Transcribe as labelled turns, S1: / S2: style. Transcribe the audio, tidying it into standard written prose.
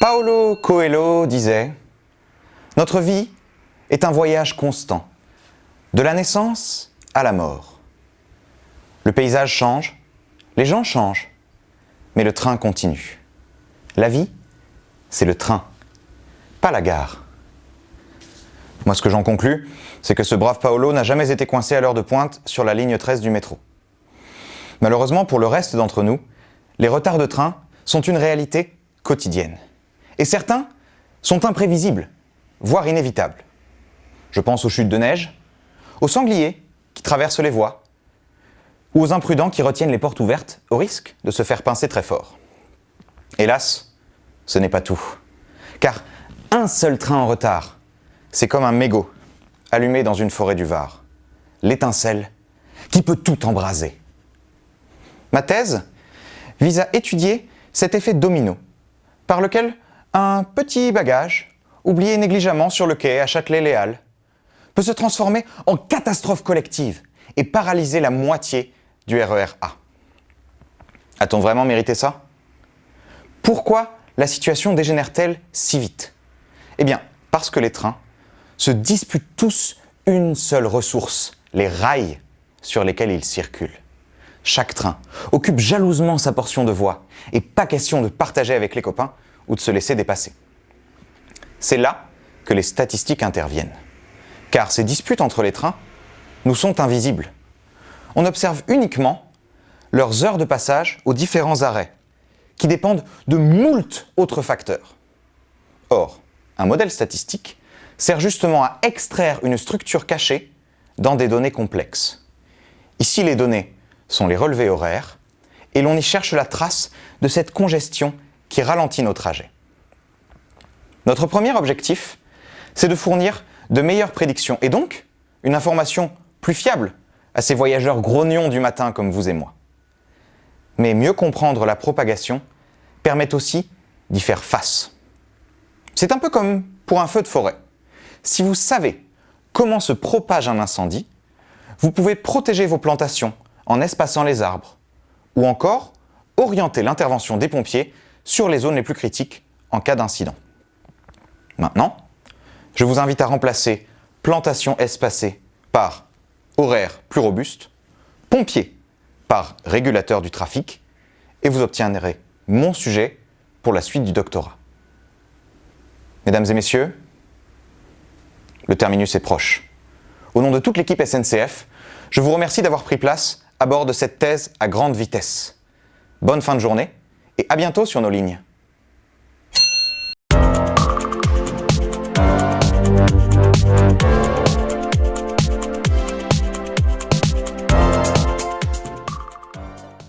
S1: Paulo Coelho disait « Notre vie est un voyage constant, de la naissance à la mort. Le paysage change, les gens changent, mais le train continue. La vie, c'est le train, pas la gare. » Moi, ce que j'en conclus, c'est que ce brave Paolo n'a jamais été coincé à l'heure de pointe sur la ligne 13 du métro. Malheureusement, pour le reste d'entre nous, les retards de train sont une réalité quotidienne. Et certains sont imprévisibles, voire inévitables. Je pense aux chutes de neige, aux sangliers qui traversent les voies, ou aux imprudents qui retiennent les portes ouvertes au risque de se faire pincer très fort. Hélas, ce n'est pas tout. Car un seul train en retard, c'est comme un mégot allumé dans une forêt du Var. L'étincelle qui peut tout embraser. Ma thèse vise à étudier cet effet domino, par lequel un petit bagage, oublié négligemment sur le quai à Châtelet-Les Halles, peut se transformer en catastrophe collective et paralyser la moitié du RER A. A-t-on vraiment mérité ça ? Pourquoi la situation dégénère-t-elle si vite ? Eh bien, parce que les trains se disputent tous une seule ressource, les rails sur lesquels ils circulent. Chaque train occupe jalousement sa portion de voie et pas question de partager avec les copains ou de se laisser dépasser. C'est là que les statistiques interviennent. Car ces disputes entre les trains nous sont invisibles. On observe uniquement leurs heures de passage aux différents arrêts, qui dépendent de moult autres facteurs. Or, un modèle statistique sert justement à extraire une structure cachée dans des données complexes. Ici, les données sont les relevés horaires, et l'on y cherche la trace de cette congestion qui ralentit nos trajets. Notre premier objectif, c'est de fournir de meilleures prédictions, et donc une information plus fiable à ces voyageurs grognons du matin comme vous et moi. Mais mieux comprendre la propagation permet aussi d'y faire face. C'est un peu comme pour un feu de forêt. Si vous savez comment se propage un incendie, vous pouvez protéger vos plantations en espaçant les arbres, ou encore orienter l'intervention des pompiers sur les zones les plus critiques en cas d'incident. Maintenant, je vous invite à remplacer plantation espacée par horaire plus robuste, pompier par régulateur du trafic, et vous obtiendrez mon sujet pour la suite du doctorat. Mesdames et messieurs, le terminus est proche. Au nom de toute l'équipe SNCF, je vous remercie d'avoir pris place à bord de cette thèse à grande vitesse. Bonne fin de journée et à bientôt sur nos lignes.